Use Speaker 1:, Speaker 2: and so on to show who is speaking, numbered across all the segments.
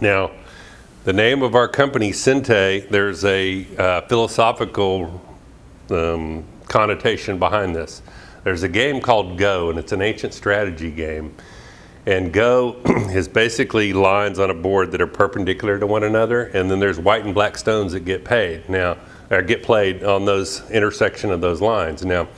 Speaker 1: Now, the name of our company, Sente, there's a philosophical connotation behind this. There's a game called Go, and it's an ancient strategy game. And Go is basically lines on a board that are perpendicular to one another, and then there's white and black stones that get played on those intersection of those lines. Now,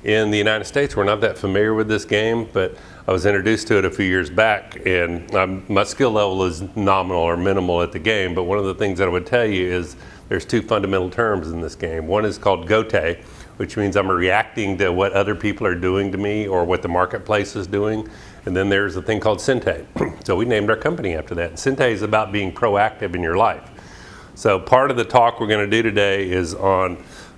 Speaker 1: in the United States, we're not that familiar with this game, but I was introduced to it a few years back, and my skill level is nominal or minimal at the game, but one of the things that I would tell you is there's two fundamental terms in this game. One is called gote, which means I'm reacting to what other people are doing to me or what the marketplace is doing. And then there's a thing called Sente. So we named our company after that. Sente is about being proactive in your life. So part of the talk we're going to do today is on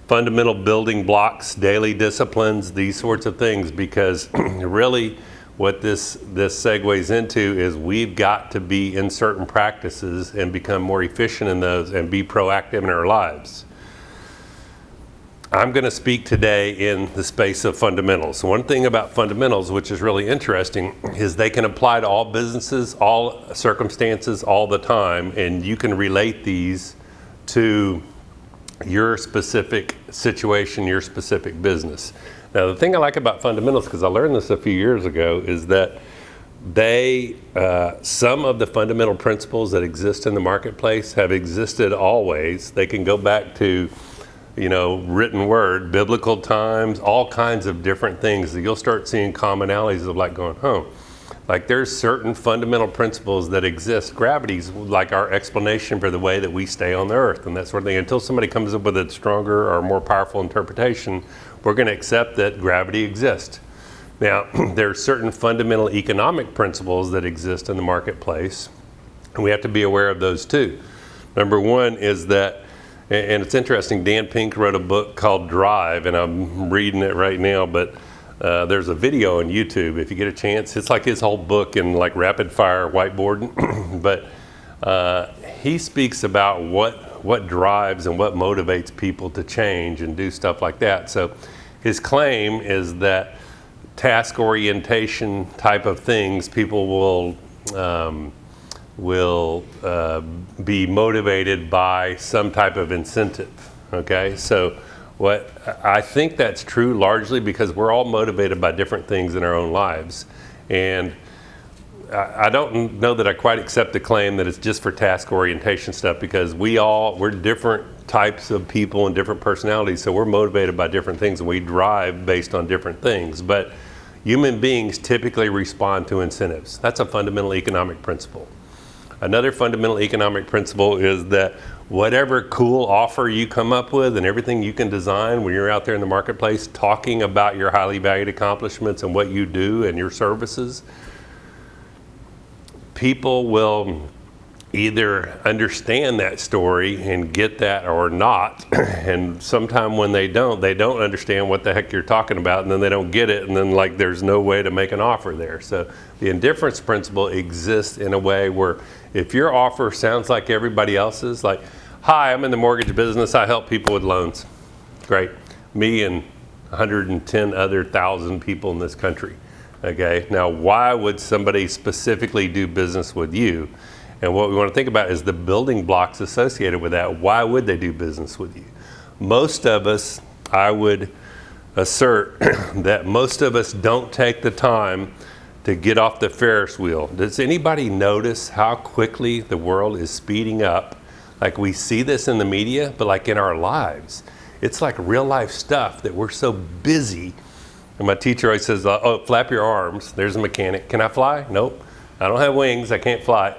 Speaker 1: fundamental building blocks, daily disciplines, these sorts of things, because really what this segues into is we've got to be in certain practices and become more efficient in those and be proactive in our lives. I'm going to speak today in the space of fundamentals. One thing about fundamentals, which is really interesting, is they can apply to all businesses, all circumstances, all the time, and you can relate these to your specific situation, your specific business. Now, the thing I like about fundamentals, because I learned this a few years ago, is that some of the fundamental principles that exist in the marketplace have existed always. They can go back to written word, biblical times, all kinds of different things that you'll start seeing commonalities of, like going, like there's certain fundamental principles that exist. Gravity's like our explanation for the way that we stay on the earth and that sort of thing. Until somebody comes up with a stronger or more powerful interpretation, we're going to accept that gravity exists. Now, there are certain fundamental economic principles that exist in the marketplace, and we have to be aware of those too. Number one is that, and it's interesting, Dan Pink wrote a book called Drive, and I'm reading it right now, but there's a video on YouTube if you get a chance. It's like his whole book in like rapid fire whiteboarding, but he speaks about what drives and what motivates people to change and do stuff like that. So his claim is that task orientation type of things, people will be motivated by some type of incentive, okay? So what I think that's true largely because we're all motivated by different things in our own lives. And I don't know that I quite accept the claim that it's just for task orientation stuff, because we're different types of people and different personalities, so we're motivated by different things and we drive based on different things. But human beings typically respond to incentives. That's a fundamental economic principle. Another fundamental economic principle is that whatever cool offer you come up with and everything you can design when you're out there in the marketplace talking about your highly valued accomplishments and what you do and your services, people will either understand that story and get that or not. And sometime when they don't understand what the heck you're talking about, and then they don't get it, and then like there's no way to make an offer there. So the indifference principle exists in a way where if your offer sounds like everybody else's, like, hi, I'm in the mortgage business, I help people with loans. Great. Me and 110 other thousand people in this country. Okay, now why would somebody specifically do business with you? And what we want to think about is the building blocks associated with that. Why would they do business with you? Most of us, I would assert that most of us don't take the time to get off the Ferris wheel. Does anybody notice how quickly the world is speeding up? Like we see this in the media, but like in our lives. It's like real life stuff that we're so busy. And my teacher always says, oh, flap your arms. There's a mechanic. Can I fly? Nope. I don't have wings, I can't fly.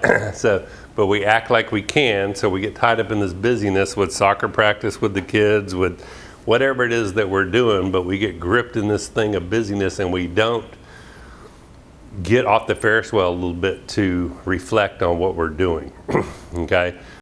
Speaker 1: But we act like we can, so we get tied up in this busyness with soccer practice with the kids, with whatever it is that we're doing, but we get gripped in this thing of busyness and we don't get off the Ferris wheel a little bit to reflect on what we're doing, okay?